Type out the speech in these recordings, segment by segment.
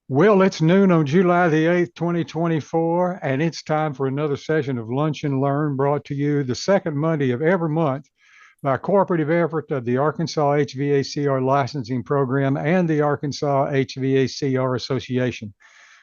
Well, it's noon on July the 8th, 2024, and it's time for another session of Lunch and Learn brought to you the second Monday of every month by a cooperative effort of the Arkansas HVACR licensing program and the Arkansas HVACR Association.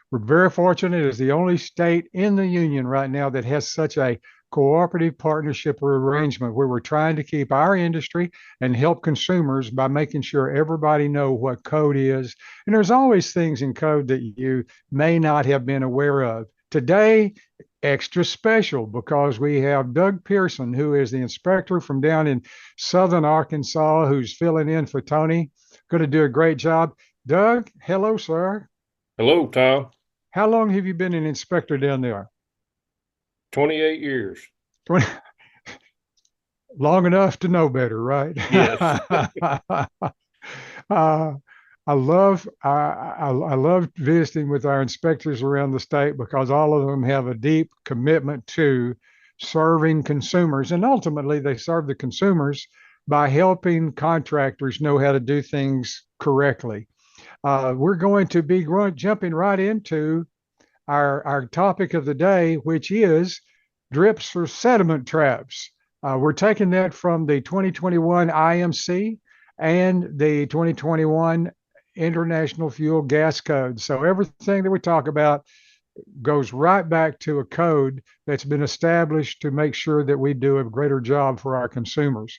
We're very fortunate as the only state in the union right now that has such a cooperative partnership or arrangement where we're trying to keep our industry and help consumers by making sure everybody know what code is. And there's always things in code that you may not have been aware of. Today, extra special because we have Doug Pearson, who is the inspector from down in southern Arkansas, who's filling in for Tony. Going to do a great job. Doug, hello, sir. Hello, Tom. How long have you been an inspector down there? 28 years. 20, long enough to know better, right? Yes. uh, I love visiting with our inspectors around the state because all of them have a deep commitment to serving consumers, and ultimately they serve the consumers by helping contractors know how to do things correctly. We're going to be jumping right into our topic of the day, which is drips or sediment traps. We're taking that from the 2021 IMC and the 2021 International Fuel Gas Code. So everything that we talk about goes right back to a code that's been established to make sure that we do a greater job for our consumers.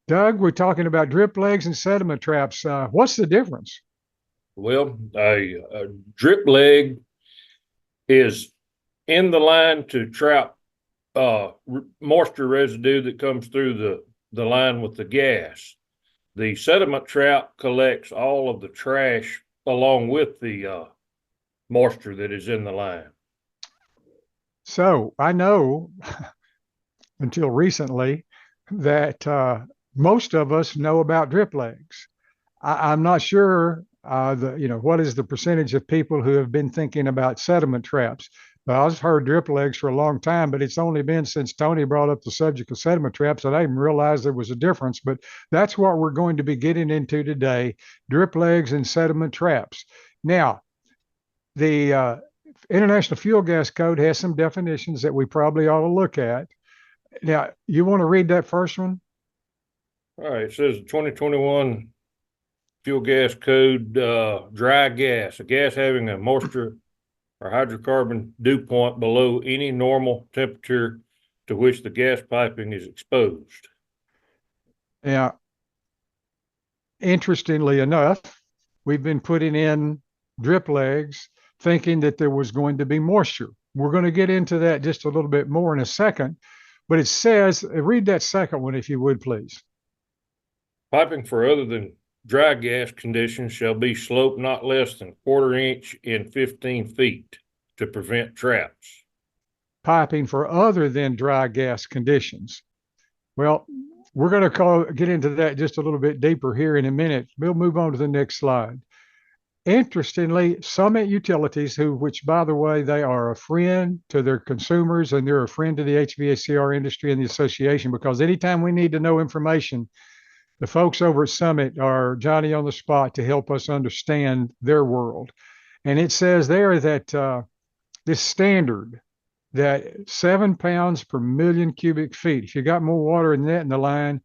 Doug, we're talking about drip legs and sediment traps. What's the difference? Well, a drip leg is in the line to trap moisture residue that comes through the line with the gas. The sediment trap collects all of the trash along with the moisture that is in the line. So I know until recently that most of us know about drip legs. I'm not sure what is the percentage of people who have been thinking about sediment traps. But I've heard drip legs for a long time, but it's only been since Tony brought up the subject of sediment traps that I didn't realize there was a difference. But that's what we're going to be getting into today: drip legs and sediment traps. Now, the International Fuel Gas Code has some definitions that we probably ought to look at. Now, you want to read that first one? All right, it says the 2021 fuel gas code, dry gas, a gas having a moisture or hydrocarbon dew point below any normal temperature to which the gas piping is exposed. Now, interestingly enough, we've been putting in drip legs thinking that there was going to be moisture. We're going to get into that just a little bit more in a second, but it says, read that second one if you would, please. Piping for other than dry gas conditions shall be sloped not less than quarter-inch in 15 feet to prevent traps. Piping for other than dry gas conditions. Well, we're going to get into that just a little bit deeper here in a minute. We'll move on to the next slide. Interestingly, Summit Utilities, which by the way, they are a friend to their consumers and they're a friend to the HVACR industry and the association, because anytime we need to know information, the folks over at Summit are Johnny on the spot to help us understand their world. And it says there that this standard that 7 pounds per million cubic feet. If you got more water than that in the line,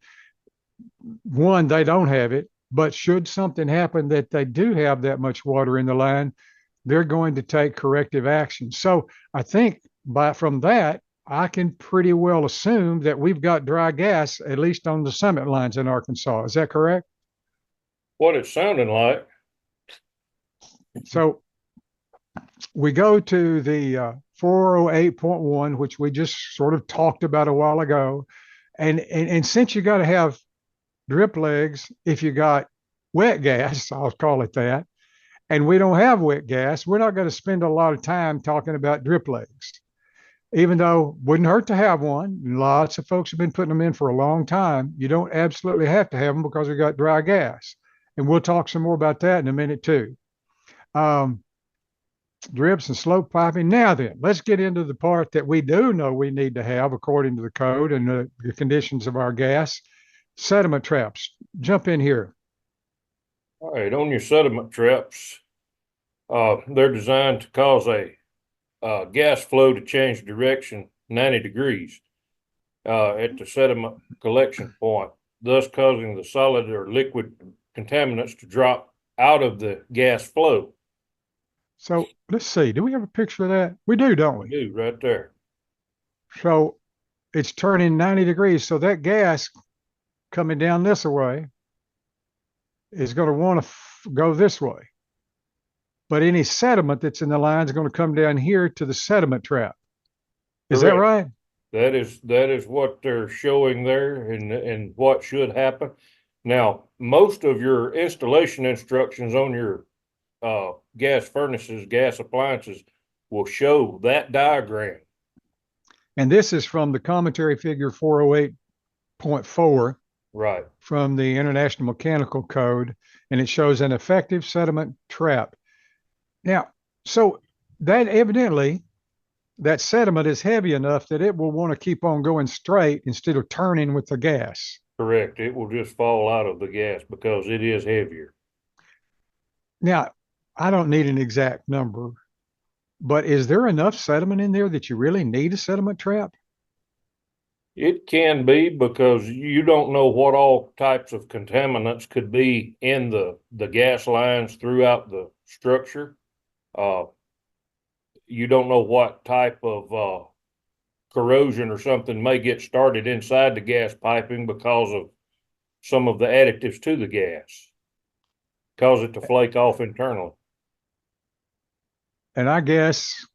one, they don't have it. But should something happen that they do have that much water in the line, they're going to take corrective action. So I think from that, I can pretty well assume that we've got dry gas, at least on the Summit lines in Arkansas. Is that correct? What it sounded like. So we go to the 408.1, which we just sort of talked about a while ago. And since you got to have drip legs, if you got wet gas, I'll call it that, and we don't have wet gas, we're not going to spend a lot of time talking about drip legs, even though wouldn't hurt to have one. Lots of folks have been putting them in for a long time. You don't absolutely have to have them because we got dry gas. And we'll talk some more about that in a minute too. Drips and slope piping. Now then, let's get into the part that we do know we need to have according to the code and the conditions of our gas. Sediment traps. Jump in here. All right, on your sediment traps, They're designed to cause a gas flow to change direction 90 degrees at the sediment collection point, thus causing the solid or liquid contaminants to drop out of the gas flow. So let's see. Do we have a picture of that? We do, don't You we? do right there. So it's turning 90 degrees. So that gas coming down this way is going to want to go this way. But any sediment that's in the line is going to come down here to the sediment trap. Is that Correct. right? That is what they're showing there and what should happen. Now, most of your installation instructions on your gas furnaces, gas appliances will show that diagram. And this is from the commentary figure 408.4 Right. from the International Mechanical Code, and it shows an effective sediment trap. Now, so that evidently that sediment is heavy enough that it will want to keep on going straight instead of turning with the gas. Correct. It will just fall out of the gas because it is heavier. Now, I don't need an exact number, but is there enough sediment in there that you really need a sediment trap? It can be because you don't know what all types of contaminants could be in the gas lines throughout the structure. Uh, you don't know what type of corrosion or something may get started inside the gas piping because of some of the additives to the gas, cause it to flake off internally. And I guess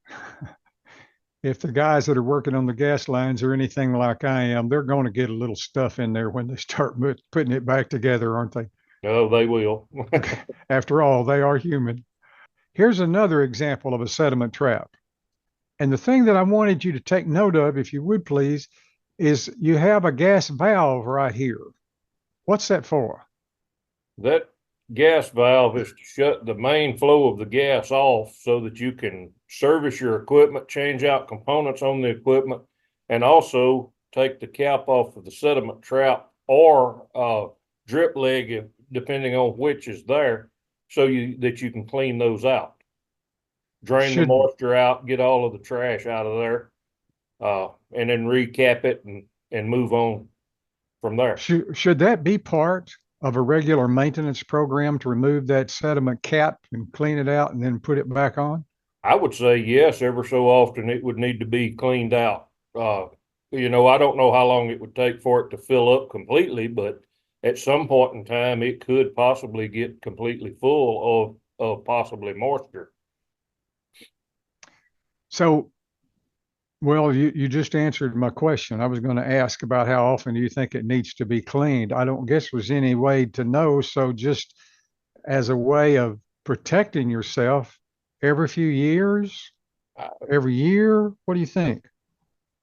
if the guys that are working on the gas lines are anything like I am, they're going to get a little stuff in there when they start putting it back together, aren't they? No, they will. After all, they are human. Here's another example of a sediment trap. And the thing that I wanted you to take note of, if you would please, is you have a gas valve right here. What's that for? That gas valve is to shut the main flow of the gas off so that you can service your equipment, change out components on the equipment, and also take the cap off of the sediment trap or drip leg, depending on which is there, so that you can clean those out, drain the Should moisture out, get all of the trash out of there, and then recap it and move on from there. should that be part of a regular maintenance program to remove that sediment cap and clean it out and then put it back on? I would say yes, ever so often it would need to be cleaned out. I don't know how long it would take for it to fill up completely, but at some point in time, it could possibly get completely full of possibly moisture. So, well, you just answered my question. I was going to ask about how often do you think it needs to be cleaned? I don't guess there's any way to know. So just as a way of protecting yourself every few years, every year, what do you think?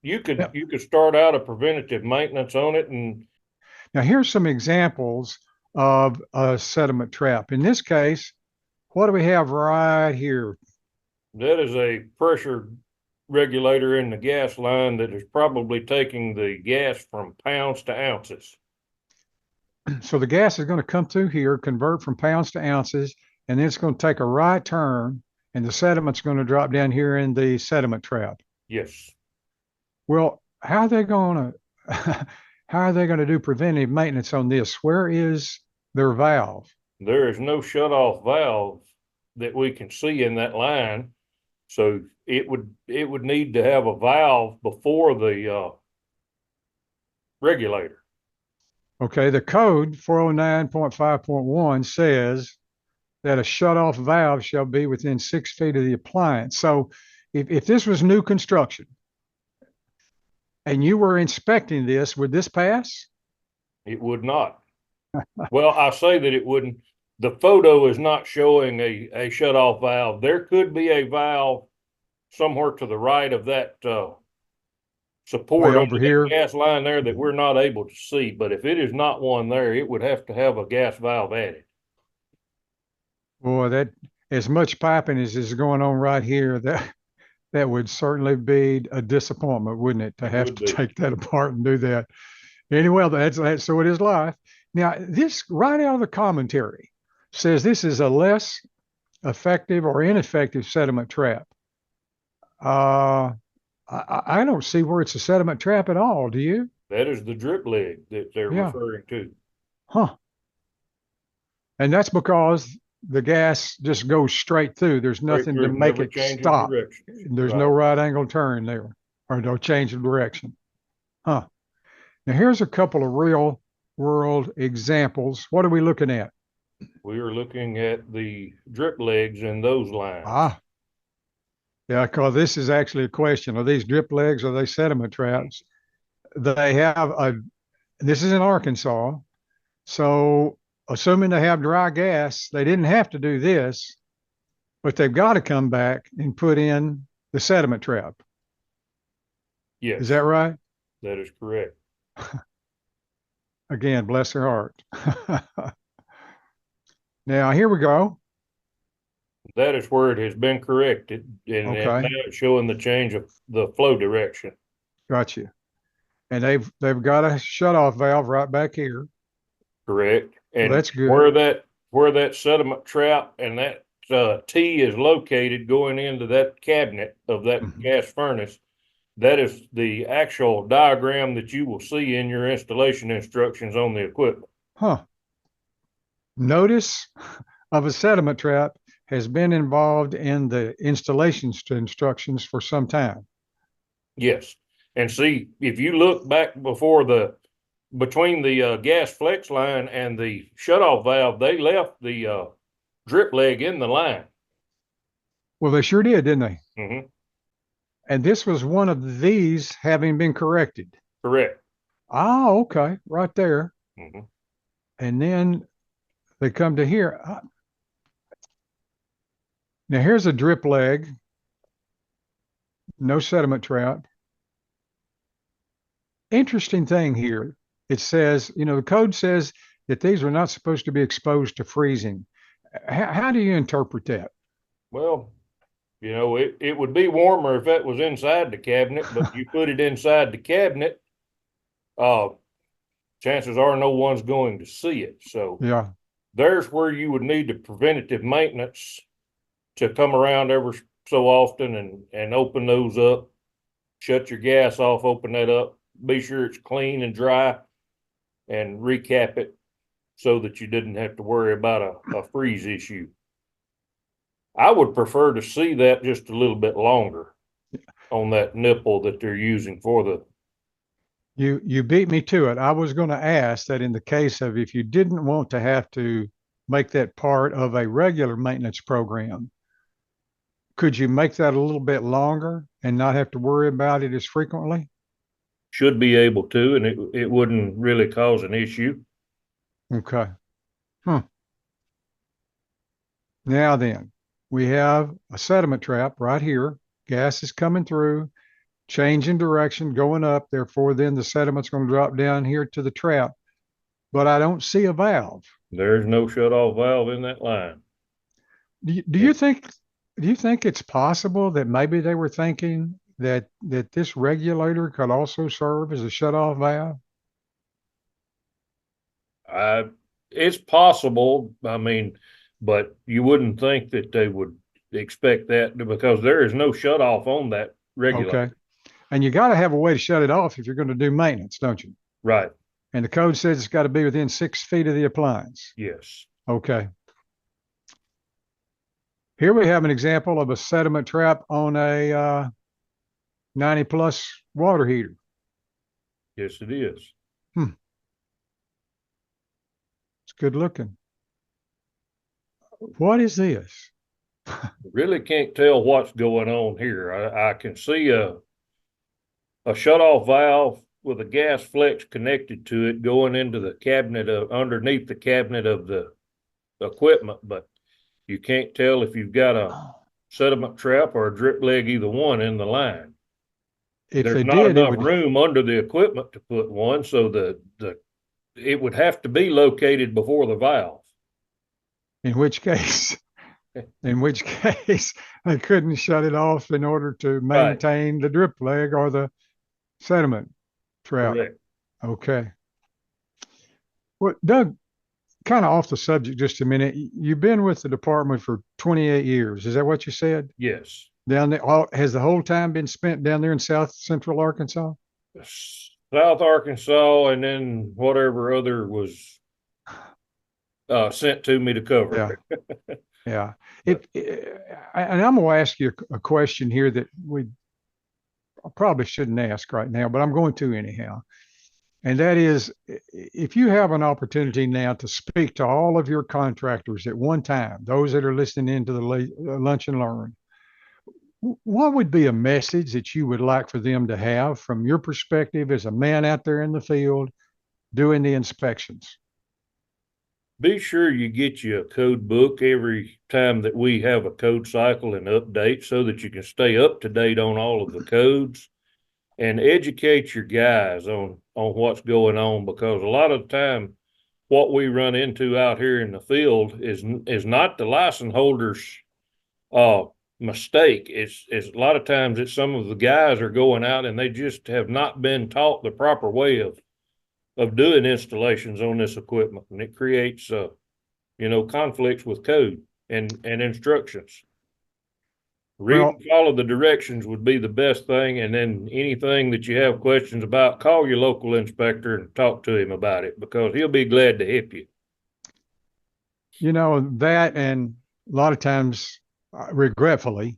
You Yeah. could you could start out a preventative maintenance on it, and Now, here's some examples of a sediment trap. In this case, what do we have right here? that is a pressure regulator in the gas line that is probably taking the gas from pounds to ounces. So the gas is going to come through here, convert from pounds to ounces, and then it's going to take a right turn, and the sediment's going to drop down here in the sediment trap. Yes. Well, how are they going to how are they going to do preventive maintenance on this? Where is their valve? There is no shut-off valve that we can see in that line. So it would need to have a valve before the regulator. Okay, the code 409.5.1 says that a shut-off valve shall be within 6 feet of the appliance. So if this was new construction and you were inspecting this, would this pass? It would not. Well, I say that it wouldn't. The photo is not showing a shut-off valve. There could be a valve somewhere to the right of that support Way on over the here. gas line there that we're not able to see. But if it is not one there, it would have to have a gas valve added. Boy, that as much piping as is going on right here, that would certainly be a disappointment, wouldn't it, to It have would to be. take that apart and do that. Anyway, that's so it is life. Now, this right out of the commentary says this is a less effective or ineffective sediment trap? Uh, I don't see where it's a sediment trap at all. Do you? That is the drip leg that they're Yeah. referring to. Huh. And that's because the gas just goes straight through. There's Straight nothing to through, make never it changes stop. directions. There's no Right. right angle turn there or no change of direction. Huh. Now here's a couple of real world examples. What are we looking at? We are looking at the drip legs in those lines. Ah, yeah, because this is actually a question. Are these drip legs or are they sediment traps? They have a, this is in Arkansas. So assuming they have dry gas, they didn't have to do this, but they've got to come back and put in the sediment trap. Is Yes, that right? that is correct. Again, bless their heart. Now, here we go. That is where it has been corrected, and now Okay, it's showing the change of the flow direction. got you. And they've got a shutoff valve right back here. Correct. Well, And that's good. where that sediment trap and that T is located going into that cabinet of that Mhm. gas furnace, that is the actual diagram that you will see in your installation instructions on the equipment. Huh. Notice of a sediment trap has been involved in the installation instructions for some time. Yes. And see, if you look back between the gas flex line and the shutoff valve, they left the drip leg in the line. Well, they sure did, didn't they? Mm-hmm. And this was one of these having been corrected. Correct. Ah, okay, right there. Mm-hmm. And then they come to here. Now here's a drip leg, no sediment trap. Interesting thing here. It says, the code says that these are not supposed to be exposed to freezing. How do you interpret that? Well, it would be warmer if that was inside the cabinet, but you put it inside the cabinet, uh, chances are no one's going to see it. So Yeah. there's where you would need the preventative maintenance to come around every so often and open those up, shut your gas off, open that up, be sure it's clean and dry, and recap it so that you didn't have to worry about a freeze issue. I would prefer to see that just a little bit longer on that nipple that they're using for the. You beat me to it. I was going to ask that in the case of if you didn't want to have to make that part of a regular maintenance program, could you make that a little bit longer and not have to worry about it as frequently? Should be able to, and it wouldn't really cause an issue. Okay. Huh. Now then, we have a sediment trap right here. Gas is coming through, changing direction, going up. Therefore, then the sediment's going to drop down here to the trap. But I don't see a valve. There's no shut-off valve in that line. Do you think it's possible that maybe they were thinking that this regulator could also serve as a shutoff valve? I, it's possible. I mean, but you wouldn't think that they would expect that because there is no shut-off on that Okay. regulator. And you got to have a way to shut it off if you're going to do maintenance, don't you? Right. And the code says it's got to be within 6 feet of the appliance. Yes. Okay. Here we have an example of a sediment trap on a 90 plus water heater. Yes, it is. It's good looking. What is this? Really can't tell what's going on here. I can see a shut-off valve with a gas flex connected to it going into the cabinet underneath the cabinet of the equipment, but you can't tell if you've got a sediment trap or a drip leg, either one in the line. If There's they not did, it enough would, room under the equipment to put one, so it would have to be located before the valve. in which case, they couldn't shut it off in order to Right. maintain the drip leg or the sediment trap. Correct. Okay. Well, Doug, kind of off the subject just a minute. You've been with the department for 28 years. Is that what you said? Yes. Down there, has the whole time been spent down there in South Central Arkansas? South Arkansas, and then whatever other was sent to me to cover. Yeah, yeah. And I'm going to ask you a question here that we probably shouldn't ask right now, but I'm going to anyhow. And that is, if you have an opportunity now to speak to all of your contractors at one time, those that are listening into the Lunch and Learn, what would be a message that you would like for them to have from your perspective as a man out there in the field doing the inspections? Be sure you get you a code book every time that we have a code cycle and update so that you can stay up to date on all of the codes and educate your guys on what's going on, because a lot of the time what we run into out here in the field is not the license holders mistake. It's a lot of times it's some of the guys are going out and they just have not been taught the proper way of doing installations on this equipment, and it creates conflicts with code and instructions. Read and follow the directions would be the best thing, and then anything that you have questions about, call your local inspector and talk to him about it, because he'll be glad to help you. You know, that, and a lot of times, regretfully,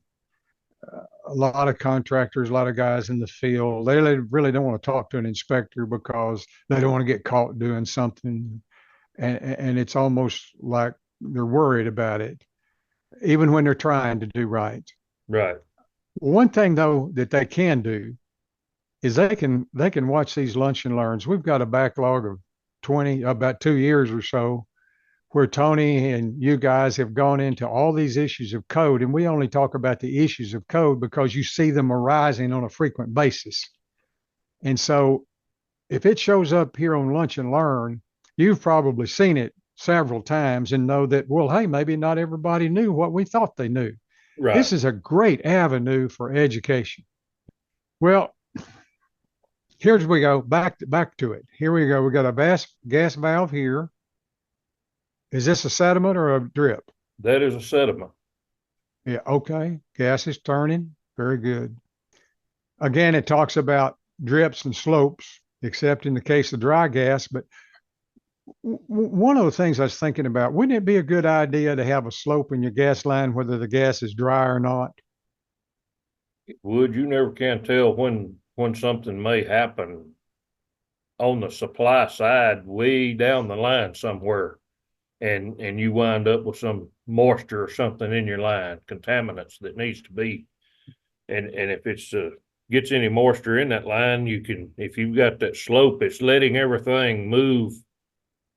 a lot of contractors, a lot of guys in the field, they really don't want to talk to an inspector because they don't want to get caught doing something. And it's almost like they're worried about it, even when they're trying to do right. Right. One thing though that they can do is they can watch these lunch and learns. We've got a backlog of about 2 years or so, where Tony and you guys have gone into all these issues of code, and we only talk about the issues of code because you see them arising on a frequent basis. And so if it shows up here on Lunch and Learn, you've probably seen it several times and know that, well, hey, maybe not everybody knew what we thought they knew. Right. This is a great avenue for education. Well, here's we go back to it. Here we go. We got a gas valve here. Is this a sediment or a drip? That is a sediment. Yeah. Okay. Gas is turning. Very good. Again, it talks about drips and slopes, except in the case of dry gas. But one of the things I was thinking about, wouldn't it be a good idea to have a slope in your gas line, whether the gas is dry or not? Would you never can tell when something may happen on the supply side way down the line somewhere, and you wind up with some moisture or something in your line, contaminants that needs to be, and if it's gets any moisture in that line, you can, if you've got that slope, it's letting everything move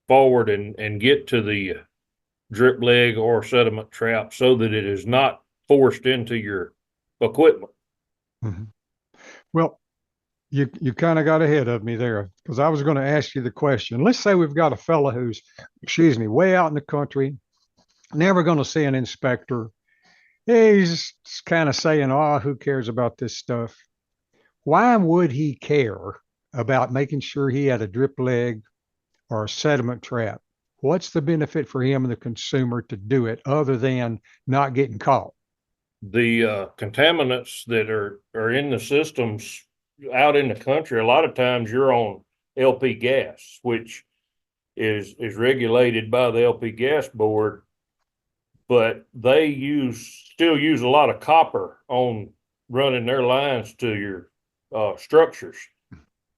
forward and get to the drip leg or sediment trap so that it is not forced into your equipment. Mm-hmm. Well, you kind of got ahead of me there, because I was going to ask you the question. Let's say we've got a fella who's, way out in the country, never going to see an inspector. He's kind of saying, oh, who cares about this stuff? Why would he care about making sure he had a drip leg or a sediment trap? What's the benefit for him and the consumer to do it other than not getting caught? The contaminants that are in the systems out in the country, a lot of times you're on LP gas, which is regulated by the LP gas board, but they still use a lot of copper on running their lines to your structures,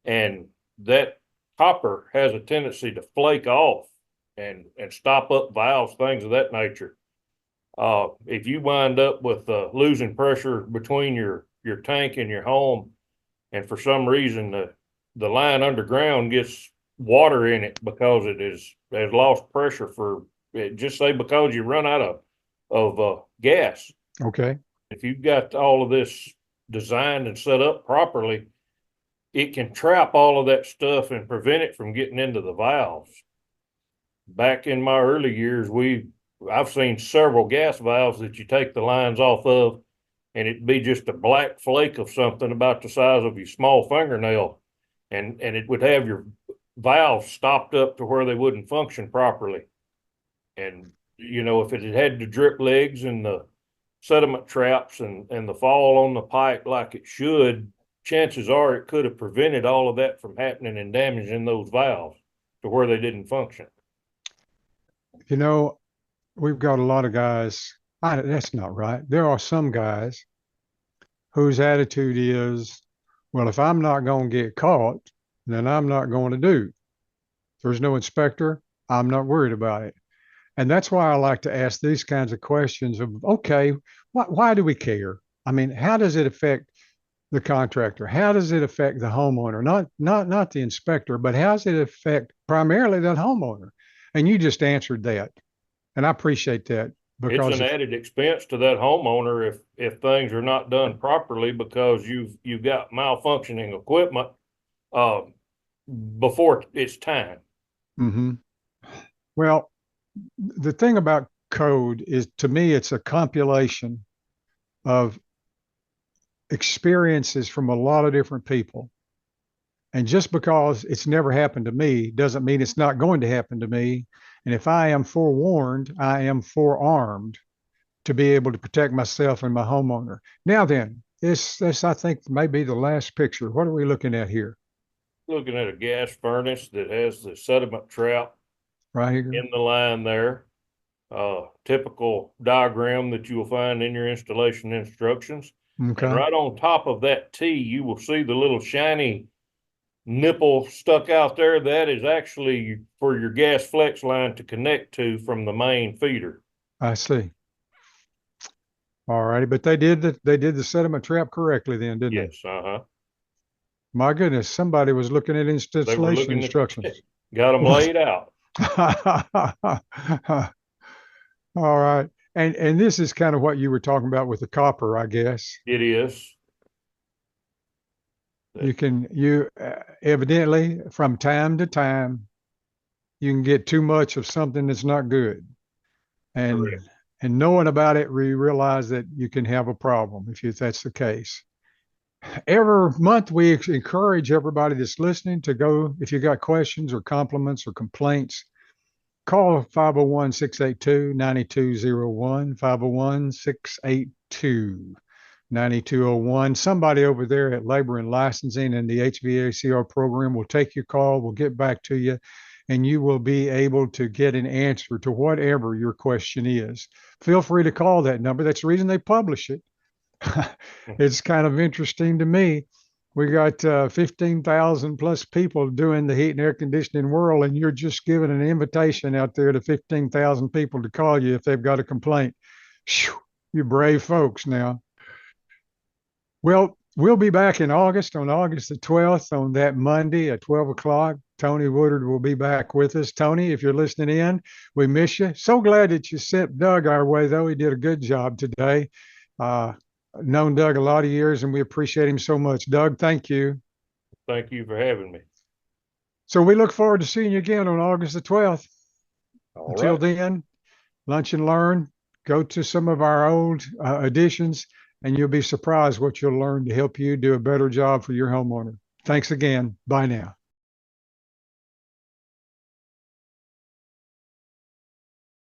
and that copper has a tendency to flake off and stop up valves, things of that nature. If you wind up with losing pressure between your tank and your home, and for some reason the line underground gets water in it because it has lost pressure for it, just say because you run out of gas. Okay. If you've got all of this designed and set up properly, it can trap all of that stuff and prevent it from getting into the valves. Back in my early years, I've seen several gas valves that you take the lines off of, and it'd be just a black flake of something about the size of your small fingernail, and it would have your valves stopped up to where they wouldn't function properly. And, if it had had the drip legs and the sediment traps and the fall on the pipe like it should, chances are it could have prevented all of that from happening and damaging those valves to where they didn't function. You know, we've got a lot of guys. That's not right. There are some guys whose attitude is, well, if I'm not going to get caught, then I'm not going to do. If there's no inspector, I'm not worried about it. And that's why I like to ask these kinds of questions of, okay, why do we care? I mean, how does it affect the contractor? How does it affect the homeowner? Not the inspector, but how does it affect primarily that homeowner? And you just answered that. And I appreciate that It's because an if added expense to that homeowner if things are not done properly because you've got malfunctioning equipment uh, before it's time. mhm. Well, the thing about code is to me, it's a compilation of experiences from a lot of different people. And just because it's never happened to me doesn't mean it's not going to happen to me. And if I am forewarned, I am forearmed to be able to protect myself and my homeowner. Now then, this I think may be the last picture. What are we looking at here? Looking at a gas furnace that has the sediment trap Right here. in the line there. Typical diagram that you will find in your installation instructions. And Okay. right on top of that T, you will see the little shiny nipple stuck out there. That is actually for your gas flex line to connect to from the main feeder. I see. All righty. But they did the sediment trap correctly then, didn't they? Yes, uh-huh. My goodness, somebody was looking at They were installation looking at instructions. got them laid out. All right. And this is kind of what you were talking about with the copper, I guess. It is. You evidently from time to time you can get too much of something that's not good. And Correct. and knowing about it, we realize that you can have a problem if that's the case. Every month we encourage everybody that's listening to go, if you got questions or compliments or complaints, call 501-682-9201, 501-682-9201. Somebody over there at Labor and Licensing and the HVACR program will take your call. We'll get back to you and you will be able to get an answer to whatever your question is. Feel free to call that number. That's the reason they publish it. It's kind of interesting to me. We got 15,000 plus people doing the heat and air conditioning world, and you're just giving an invitation out there to 15,000 people to call you if they've got a complaint. Whew, you brave folks now. Well, we'll be back in August, on August the 12th, on that Monday at 12 o'clock. Tony Woodard will be back with us. Tony, if you're listening in, we miss you. So glad that you sent Doug our way, though. He did a good job today. Uh, known Doug a lot of years, and we appreciate him so much. Doug, thank you. Thank you for having me. So we look forward to seeing you again on August the 12th. All Until right. then, lunch and learn. Go to some of our old editions, and you'll be surprised what you'll learn to help you do a better job for your homeowner. Thanks again. Bye now.